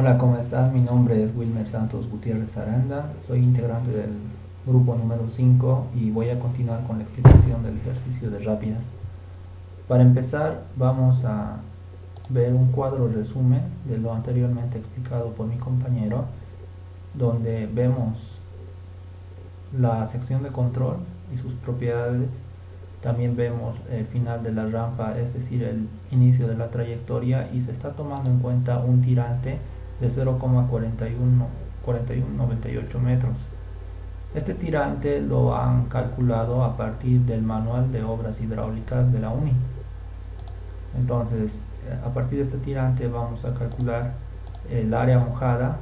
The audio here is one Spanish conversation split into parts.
Hola, ¿cómo estás? Mi nombre es Wilmer Santos Gutiérrez Aranda, soy integrante del grupo número 5 y voy a continuar con la explicación del ejercicio de rápidas. Para empezar, vamos a ver un cuadro resumen de lo anteriormente explicado por mi compañero, donde vemos la sección de control y sus propiedades. También vemos el final de la rampa, es decir, el inicio de la trayectoria, y se está tomando en cuenta un tirante de 0,4198 metros. Este tirante lo han calculado a partir del manual de obras hidráulicas de la UNI. Entonces, a partir de este tirante vamos a calcular el área mojada,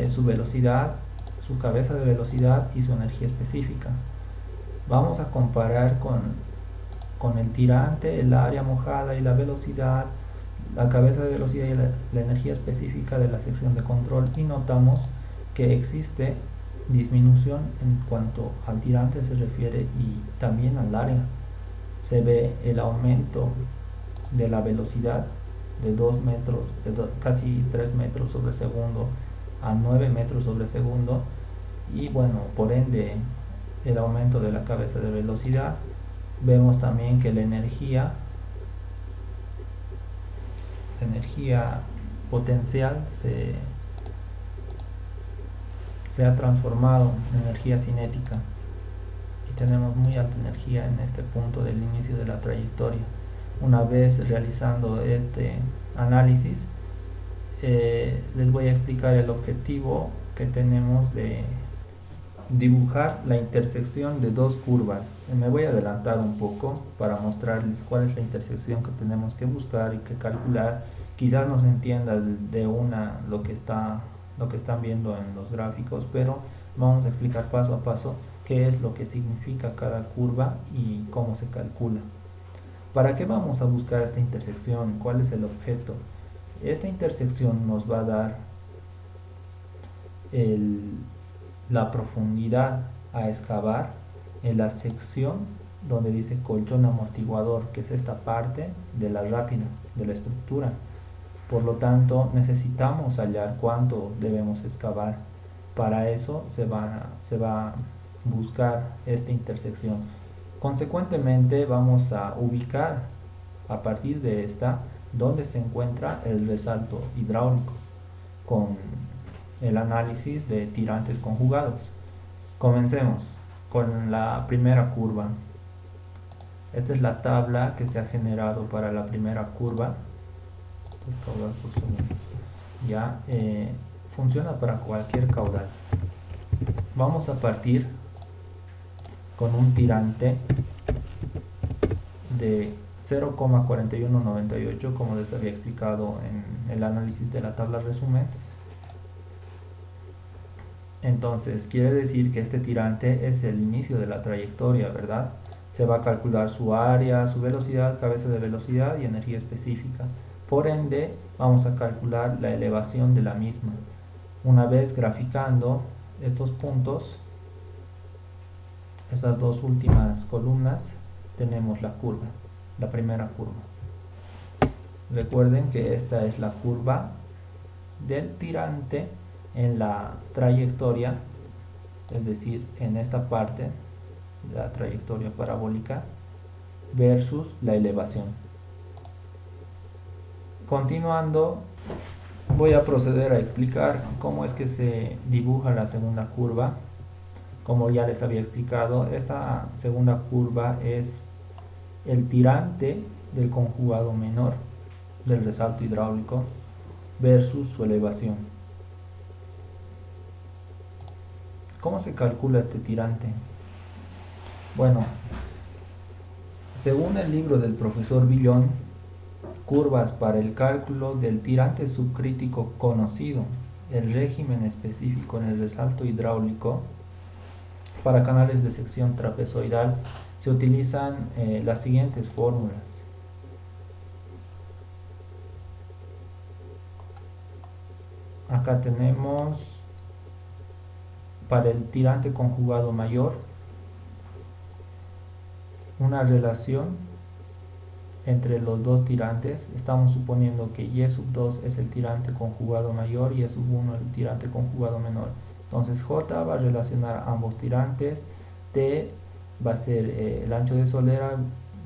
su velocidad, su cabeza de velocidad y su energía específica. Vamos a comparar con el tirante, el área mojada y la velocidad, la cabeza de velocidad y la energía específica de la sección de control, y notamos que existe disminución en cuanto al tirante se refiere y también al área. Se ve el aumento de la velocidad de 2 metros, casi 3 metros sobre segundo a 9 metros sobre segundo, y bueno, por ende el aumento de la cabeza de velocidad. Vemos también que la energía potencial se ha transformado en energía cinética y tenemos muy alta energía en este punto del inicio de la trayectoria. Una vez realizando este análisis, les voy a explicar el objetivo que tenemos de dibujar la intersección de dos curvas. Me voy a adelantar un poco para mostrarles cuál es la intersección que tenemos que buscar y que calcular. Quizás no se entienda de una lo que están viendo en los gráficos, pero vamos a explicar paso a paso qué es lo que significa cada curva y cómo se calcula. ¿Para qué vamos a buscar esta intersección? ¿Cuál es el objeto? Esta intersección nos va a dar el, la profundidad a excavar en la sección donde dice colchón amortiguador, que es esta parte de la rápida, de la estructura. Por lo tanto, necesitamos hallar cuánto debemos excavar. Para eso se va a buscar esta intersección. Consecuentemente, vamos a ubicar a partir de esta donde se encuentra el resalto hidráulico con el análisis de tirantes conjugados. Comencemos con la primera curva. Esta es la tabla que se ha generado para la primera curva. Ya funciona para cualquier caudal. Vamos a partir con un tirante de 0,4198, como les había explicado en el análisis de la tabla resumen. Entonces quiere decir que este tirante es el inicio de la trayectoria, ¿verdad? Se va a calcular su área, su velocidad, cabeza de velocidad y energía específica. Por ende, vamos a calcular la elevación de la misma. Una vez graficando estos puntos, estas dos últimas columnas, tenemos la curva, la primera curva. Recuerden que esta es la curva del tirante en la trayectoria, es decir, en esta parte de la trayectoria parabólica versus la elevación. Continuando, voy a proceder a explicar cómo es que se dibuja la segunda curva. Como ya les había explicado, esta segunda curva es el tirante del conjugado menor del resalto hidráulico versus su elevación. ¿Cómo se calcula este tirante? Bueno, según el libro del profesor Villón, curvas para el cálculo del tirante subcrítico conocido, el régimen específico en el resalto hidráulico, para canales de sección trapezoidal se utilizan las siguientes fórmulas. Acá tenemos para el tirante conjugado mayor una relación entre los dos tirantes. Estamos suponiendo que y sub 2 es el tirante conjugado mayor y y sub 1 el tirante conjugado menor. Entonces J va a relacionar ambos tirantes, T va a ser el ancho de solera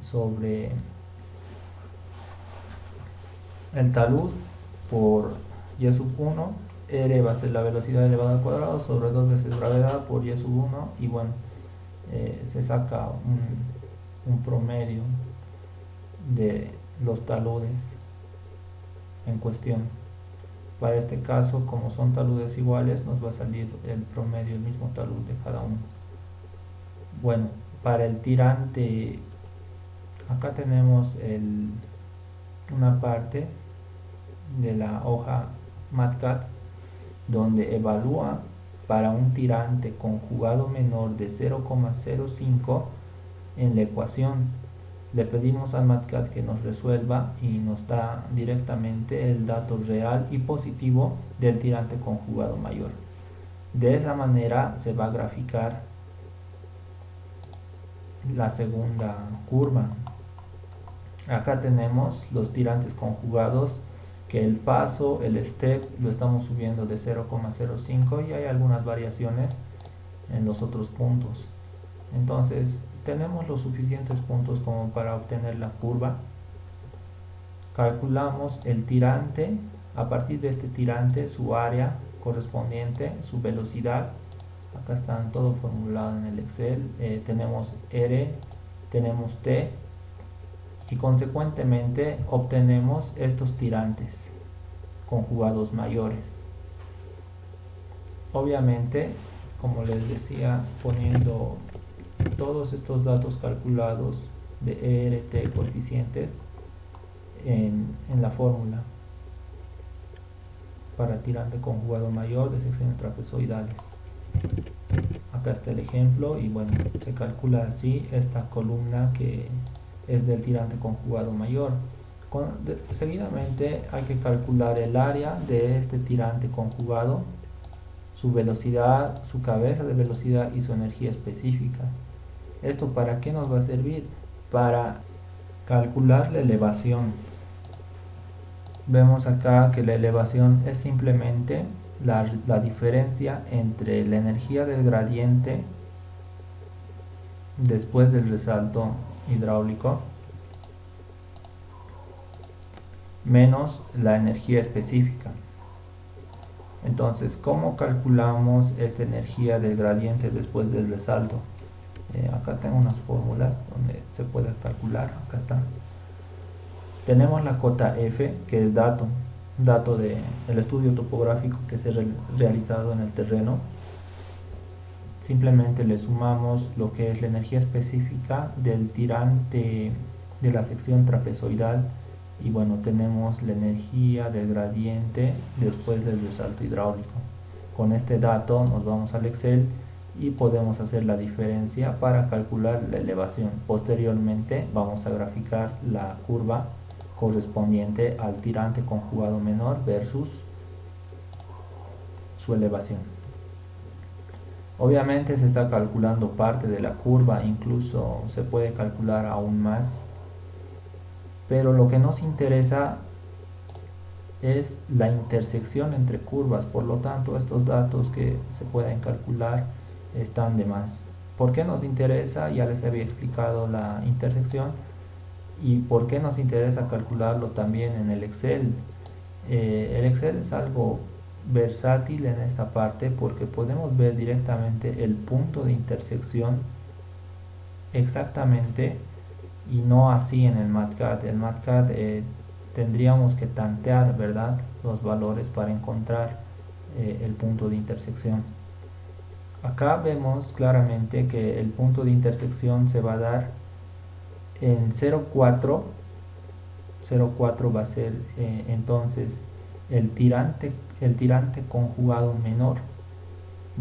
sobre el talud por y sub 1, R va a ser la velocidad elevada al cuadrado sobre 2 veces gravedad por y sub 1, y bueno, se saca un promedio de los taludes en cuestión. Para este caso, como son taludes iguales, nos va a salir el promedio, el mismo talud de cada uno. Bueno, para el tirante, acá tenemos una parte de la hoja MATCAD donde evalúa para un tirante conjugado menor de 0,05 en la ecuación. Le pedimos al MATCAD que nos resuelva y nos da directamente el dato real y positivo del tirante conjugado mayor. De esa manera se va a graficar la segunda curva. Acá tenemos los tirantes conjugados, que el paso, el step, lo estamos subiendo de 0,05 y hay algunas variaciones en los otros puntos. Entonces tenemos los suficientes puntos como para obtener la curva. Calculamos el tirante, a partir de este tirante su área correspondiente, su velocidad. Acá están todo formulado en el Excel. Tenemos R, tenemos T, y consecuentemente obtenemos estos tirantes conjugados mayores. Obviamente, como les decía, poniendo todos estos datos calculados de ER, T, coeficientes en la fórmula para tirante conjugado mayor de secciones trapezoidales. Acá está el ejemplo y bueno, se calcula así esta columna que es del tirante conjugado mayor. Seguidamente hay que calcular el área de este tirante conjugado, su velocidad, su cabeza de velocidad y su energía específica. ¿Esto para qué nos va a servir? Para calcular la elevación. Vemos acá que la elevación es simplemente la diferencia entre la energía del gradiente después del resalto hidráulico menos la energía específica. Entonces, ¿cómo calculamos esta energía del gradiente después del resalto? Acá tengo unas fórmulas donde se puede calcular. Acá está. Tenemos la cota F, que es dato del estudio topográfico que se ha realizado en el terreno. Simplemente le sumamos lo que es la energía específica del tirante de la sección trapezoidal y bueno, tenemos la energía del gradiente después del resalto hidráulico. Con este dato nos vamos al Excel y podemos hacer la diferencia para calcular la elevación. Posteriormente vamos a graficar la curva correspondiente al tirante conjugado menor versus su elevación. Obviamente se está calculando parte de la curva, incluso se puede calcular aún más, pero lo que nos interesa es la intersección entre curvas. Por lo tanto, estos datos que se pueden calcular están de más. ¿Por qué nos interesa? Ya les había explicado la intersección. ¿Y por qué nos interesa calcularlo también en el Excel? El Excel es algo versátil en esta parte porque podemos ver directamente el punto de intersección exactamente y no así en el MATCAD. El MATCAD tendríamos que tantear, ¿verdad?, los valores para encontrar el punto de intersección. Acá vemos claramente que el punto de intersección se va a dar en 0,4. 0,4 va a ser entonces el tirante conjugado menor.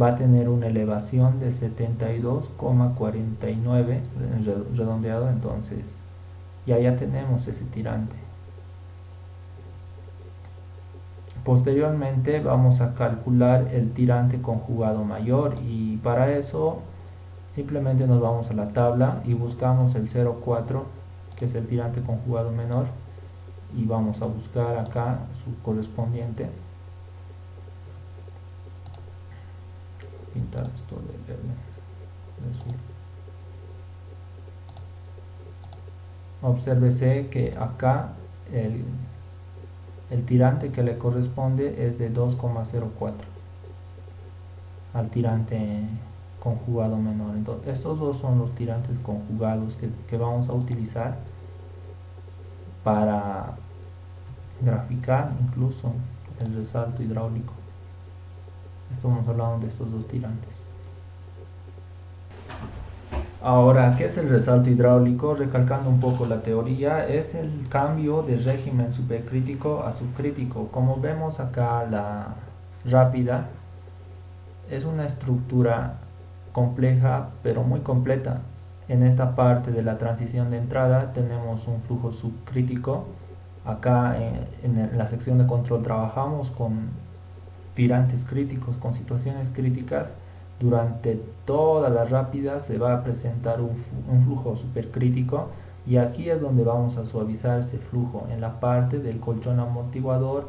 Va a tener una elevación de 72,49 redondeado, entonces ya tenemos ese tirante. Posteriormente vamos a calcular el tirante conjugado mayor y para eso simplemente nos vamos a la tabla y buscamos el 0,4 que es el tirante conjugado menor, y vamos a buscar acá su correspondiente. Pintar esto de verde, de azul. Obsérvese que acá el tirante que le corresponde es de 2,04 al tirante conjugado menor. Entonces, estos dos son los tirantes conjugados que vamos a utilizar para graficar incluso el resalto hidráulico. Estamos hablando de estos dos tirantes. Ahora, ¿qué es el resalto hidráulico? Recalcando un poco la teoría, es el cambio de régimen supercrítico a subcrítico. Como vemos acá, la rápida es una estructura compleja pero muy completa. En esta parte de la transición de entrada tenemos un flujo subcrítico. Acá en la sección de control trabajamos con tirantes críticos, con situaciones críticas. Durante toda la rápida se va a presentar un flujo supercrítico, y aquí es donde vamos a suavizar ese flujo, en la parte del colchón amortiguador,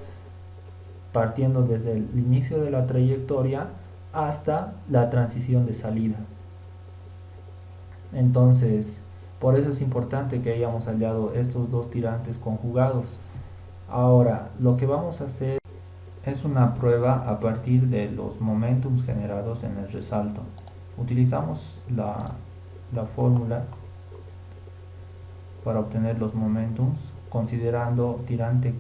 partiendo desde el inicio de la trayectoria hasta la transición de salida. Entonces, por eso es importante que hayamos hallado estos dos tirantes conjugados. Ahora, lo que vamos a hacer es una prueba a partir de los momentums generados en el resalto. Utilizamos la fórmula para obtener los momentums, considerando tirante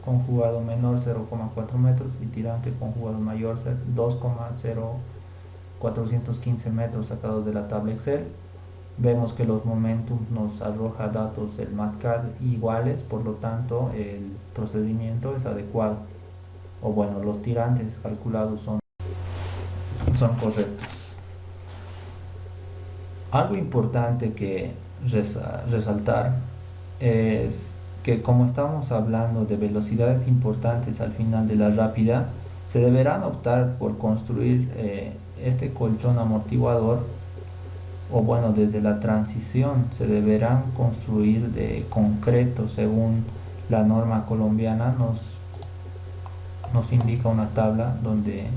conjugado menor 0,4 metros y tirante conjugado mayor 2,0415 metros sacados de la tabla Excel. Vemos que los momentums nos arroja datos del MATCAD iguales, por lo tanto el procedimiento es adecuado. O bueno, los tirantes calculados son correctos. Algo importante que resaltar es que, como estamos hablando de velocidades importantes al final de la rápida, se deberán optar por construir este colchón amortiguador, o bueno, desde la transición se deberán construir de concreto según la norma colombiana. Nos indica una tabla donde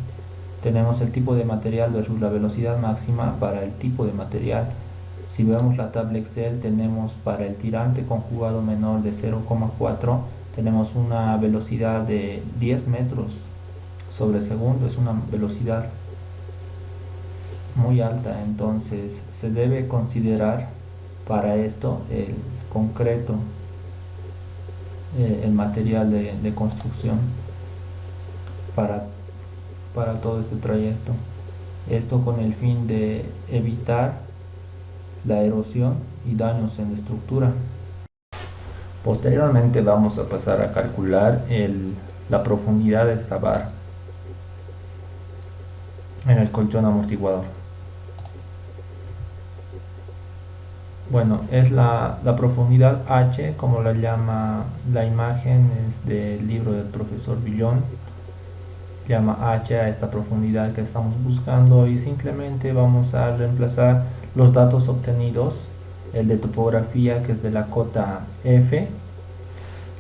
tenemos el tipo de material versus la velocidad máxima para el tipo de material. Si vemos la tabla Excel, tenemos para el tirante conjugado menor de 0,4, tenemos una velocidad de 10 metros sobre segundo. Es una velocidad muy alta, entonces se debe considerar para esto el concreto, el material de construcción para todo este trayecto. Esto con el fin de evitar la erosión y daños en la estructura. Posteriormente vamos a pasar a calcular la profundidad de excavar en el colchón amortiguador. Bueno, es la profundidad H, como la llama la imagen, es del libro del profesor Villón. Llama H a esta profundidad que estamos buscando, y simplemente vamos a reemplazar los datos obtenidos, el de topografía, que es de la cota F,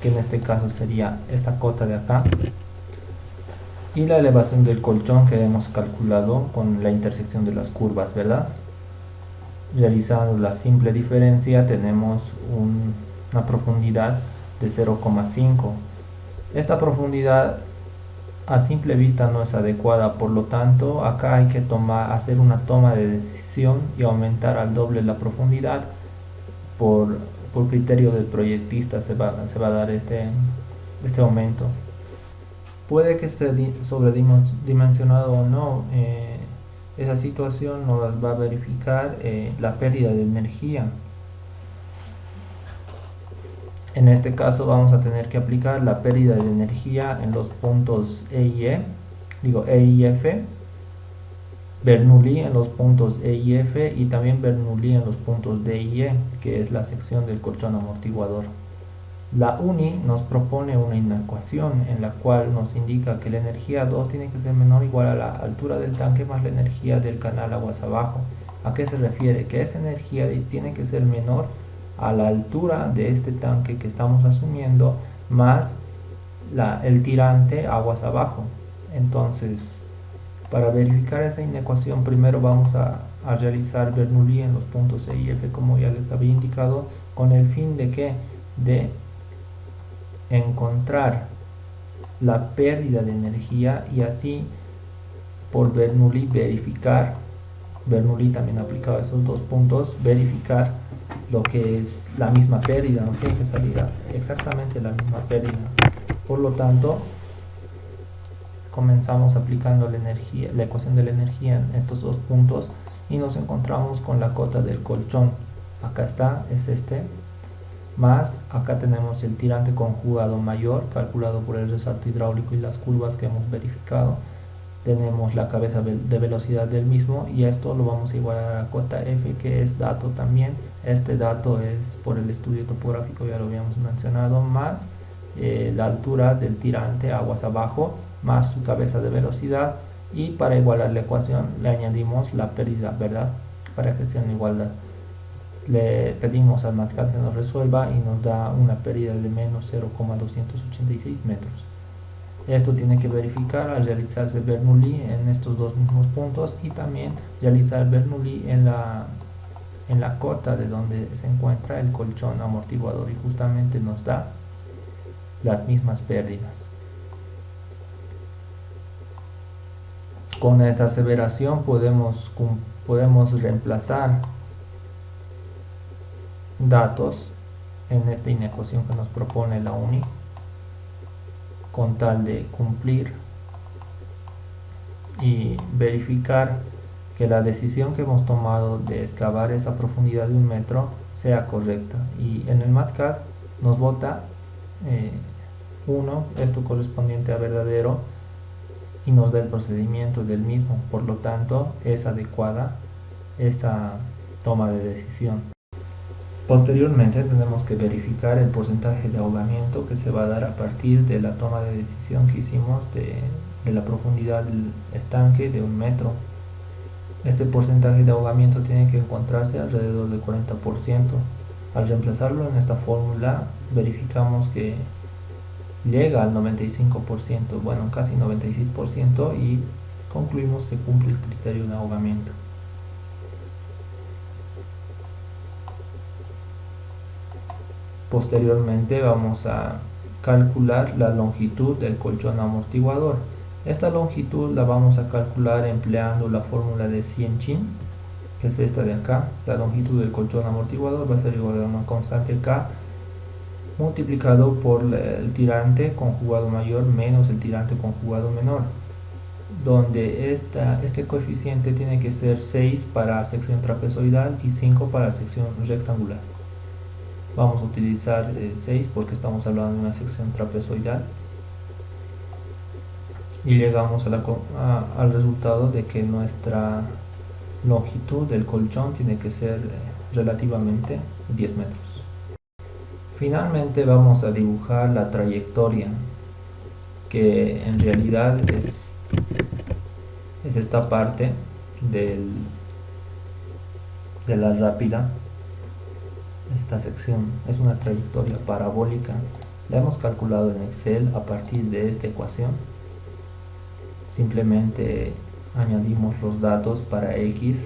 que en este caso sería esta cota de acá, y la elevación del colchón que hemos calculado con la intersección de las curvas, ¿verdad? Realizando la simple diferencia tenemos una profundidad de 0,5. Esta profundidad a simple vista no es adecuada, por lo tanto acá hay que hacer una toma de decisión y aumentar al doble la profundidad. Por criterio del proyectista se va a dar este aumento. Puede que esté sobredimensionado o no. Esa situación nos va a verificar la pérdida de energía. En este caso vamos a tener que aplicar la pérdida de energía en los puntos E y F, Bernoulli en los puntos E y F, y también Bernoulli en los puntos D y E, que es la sección del colchón amortiguador. La UNI nos propone una inecuación en la cual nos indica que la energía 2 tiene que ser menor o igual a la altura del tanque más la energía del canal aguas abajo. ¿A qué se refiere? Que esa energía tiene que ser menor a la altura de este tanque que estamos asumiendo más el tirante aguas abajo. Entonces, para verificar esta inecuación, primero vamos a realizar Bernoulli en los puntos E y F, como ya les había indicado, con el fin de que de encontrar la pérdida de energía y así por Bernoulli verificar, Bernoulli también aplicado a esos dos puntos, verificar lo que es la misma pérdida, no tiene que salir exactamente la misma pérdida. Por lo tanto, comenzamos aplicando la ecuación de la energía en estos dos puntos y nos encontramos con la cota del colchón. Acá está, es este, más acá tenemos el tirante conjugado mayor calculado por el resalto hidráulico y las curvas que hemos verificado. Tenemos la cabeza de velocidad del mismo y esto lo vamos a igualar a la cota F, que es dato también. Este dato es por el estudio topográfico, ya lo habíamos mencionado, más la altura del tirante aguas abajo, más su cabeza de velocidad, y para igualar la ecuación le añadimos la pérdida, ¿verdad? Para que esté en igualdad. Le pedimos al MATCAD que nos resuelva y nos da una pérdida de menos 0,286 metros. Esto tiene que verificar al realizarse Bernoulli en estos dos mismos puntos y también realizar Bernoulli en la cota de donde se encuentra el colchón amortiguador, y justamente nos da las mismas pérdidas. Con esta aseveración podemos reemplazar datos en esta inecuación que nos propone la UNI, con tal de cumplir y verificar que la decisión que hemos tomado de excavar esa profundidad de 1 metro sea correcta. Y en el MATCAD nos bota 1, esto correspondiente a verdadero, y nos da el procedimiento del mismo. Por lo tanto, es adecuada esa toma de decisión. Posteriormente tenemos que verificar el porcentaje de ahogamiento que se va a dar a partir de la toma de decisión que hicimos de la profundidad del estanque de 1 metro. Este porcentaje de ahogamiento tiene que encontrarse alrededor del 40%. Al reemplazarlo en esta fórmula, verificamos que llega al 95%, bueno, casi 96%, y concluimos que cumple el criterio de ahogamiento. Posteriormente vamos a calcular la longitud del colchón amortiguador. Esta longitud la vamos a calcular empleando la fórmula de Sienchin, que es esta de acá. La longitud del colchón amortiguador va a ser igual a una constante K multiplicado por el tirante conjugado mayor menos el tirante conjugado menor, donde este coeficiente tiene que ser 6 para sección trapezoidal y 5 para sección rectangular. Vamos a utilizar 6 porque estamos hablando de una sección trapezoidal, y llegamos al resultado de que nuestra longitud del colchón tiene que ser relativamente 10 metros. Finalmente vamos a dibujar la trayectoria, que en realidad es esta parte de la rápida. Esta sección es una trayectoria parabólica. La hemos calculado en Excel a partir de esta ecuación. Simplemente añadimos los datos para X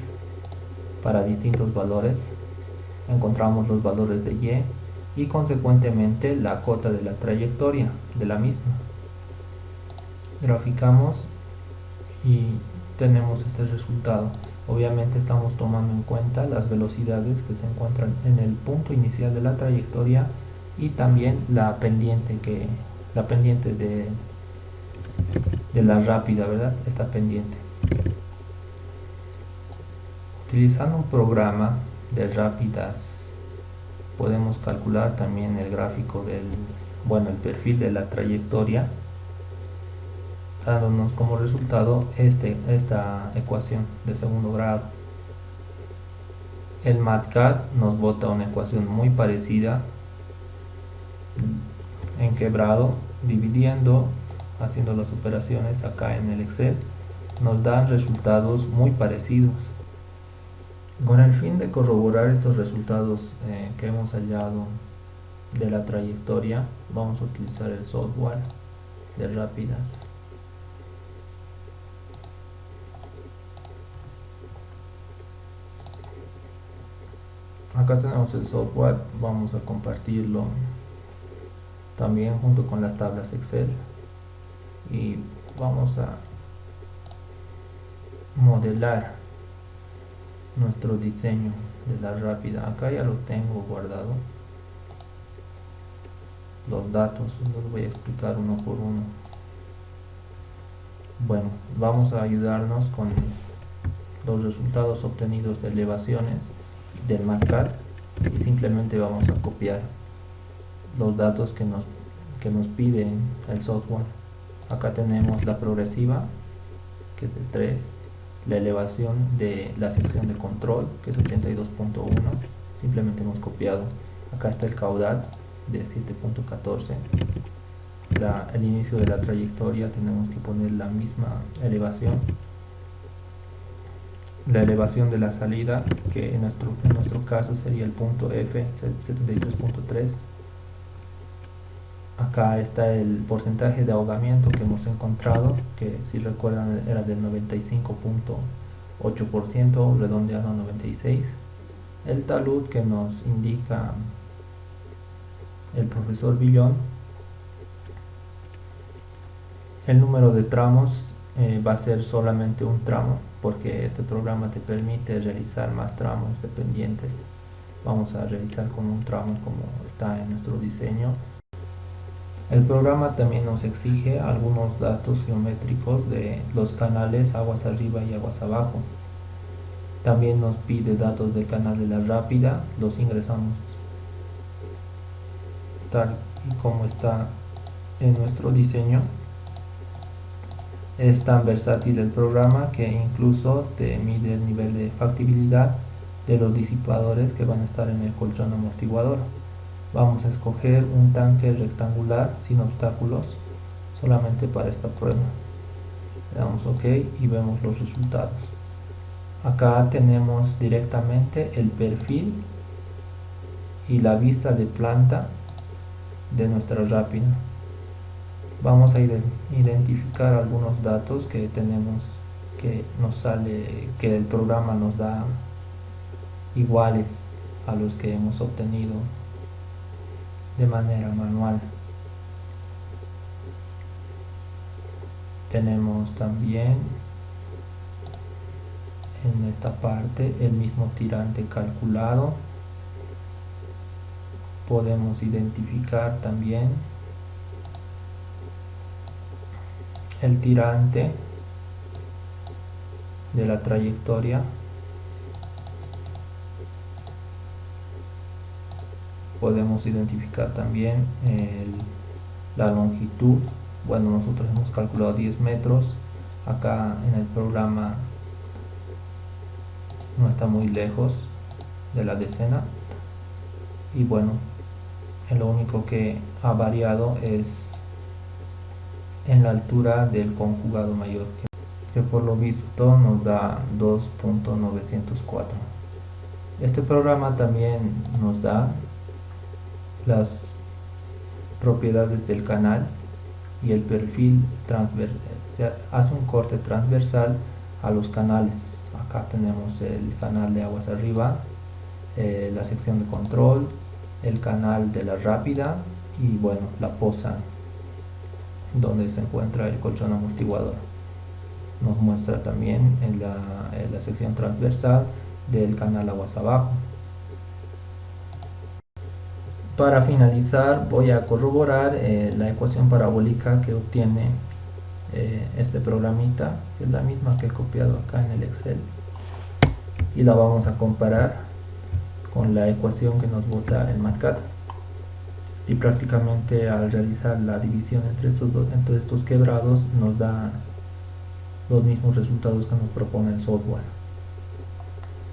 para distintos valores, encontramos los valores de Y y consecuentemente la cota de la trayectoria de la misma. Graficamos y tenemos este resultado. Obviamente estamos tomando en cuenta las velocidades que se encuentran en el punto inicial de la trayectoria y también la pendiente de la rápida, ¿verdad? Esta pendiente. Utilizando un programa de rápidas podemos calcular también el gráfico el perfil de la trayectoria, dándonos como resultado esta ecuación de segundo grado. El MATCAD nos bota una ecuación muy parecida en quebrado, dividiendo, haciendo las operaciones acá en el Excel, nos dan resultados muy parecidos. Con el fin de corroborar estos resultados que hemos hallado de la trayectoria, vamos a utilizar el software de Rápidas. Acá tenemos el software, vamos a compartirlo también junto con las tablas Excel y vamos a modelar nuestro diseño de la rápida. Acá ya lo tengo guardado, los datos los voy a explicar uno por uno. Bueno, vamos a ayudarnos con los resultados obtenidos de elevaciones del MATCAD y simplemente vamos a copiar los datos que nos pide el software. Acá tenemos la progresiva, que es de 3, la elevación de la sección de control, que es 82.1, simplemente hemos copiado. Acá está el caudal de 7.14, el inicio de la trayectoria tenemos que poner la misma elevación, la elevación de la salida, que en nuestro caso sería el punto F, 73.3. Acá está el porcentaje de ahogamiento que hemos encontrado, que si recuerdan era del 95.8%, redondeado a 96. El talud que nos indica el profesor Villón. El número de tramos va a ser solamente un tramo, porque este programa te permite realizar más tramos dependientes. Vamos a realizar con un tramo como está en nuestro diseño. El programa también nos exige algunos datos geométricos de los canales aguas arriba y aguas abajo. También nos pide datos del canal de la rápida, los ingresamos tal y como está en nuestro diseño. Es tan versátil el programa que incluso te mide el nivel de factibilidad de los disipadores que van a estar en el colchón amortiguador. Vamos a escoger un tanque rectangular sin obstáculos solamente para esta prueba. Le damos OK y vemos los resultados. Acá tenemos directamente el perfil y la vista de planta de nuestra rápida. Vamos a identificar algunos datos que tenemos, que nos sale, que el programa nos da iguales a los que hemos obtenido de manera manual. Tenemos también en esta parte el mismo tirante calculado. Podemos identificar también el tirante de la trayectoria. Podemos identificar también la longitud. Bueno, nosotros hemos calculado 10 metros. Acá en el programa no está muy lejos de la decena. Y bueno, lo único que ha variado es en la altura del conjugado mayor, que por lo visto nos da 2.904. Este programa también nos da las propiedades del canal y el perfil transversal. Se hace un corte transversal a los canales. Acá tenemos el canal de aguas arriba, la sección de control, el canal de la rápida y bueno, la poza donde se encuentra el colchón amortiguador. Nos muestra también en la sección transversal del canal aguas abajo. Para finalizar voy a corroborar la ecuación parabólica que obtiene este programita, que es la misma que he copiado acá en el Excel, y la vamos a comparar con la ecuación que nos bota el MATCAD. Y prácticamente al realizar la división entre estos quebrados nos da los mismos resultados que nos propone el software.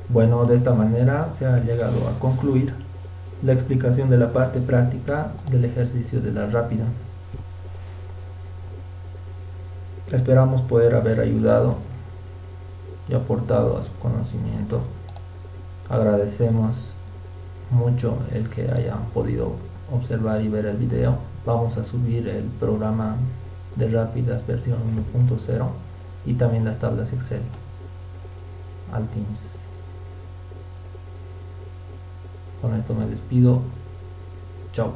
Bueno, de esta manera se ha llegado a concluir la explicación de la parte práctica del ejercicio de la rápida. Esperamos poder haber ayudado y aportado a su conocimiento. Agradecemos mucho el que hayan podido observar y ver el video. Vamos a subir el programa de Rápidas versión 1.0 y también las tablas Excel al Teams. Con esto me despido. Chao.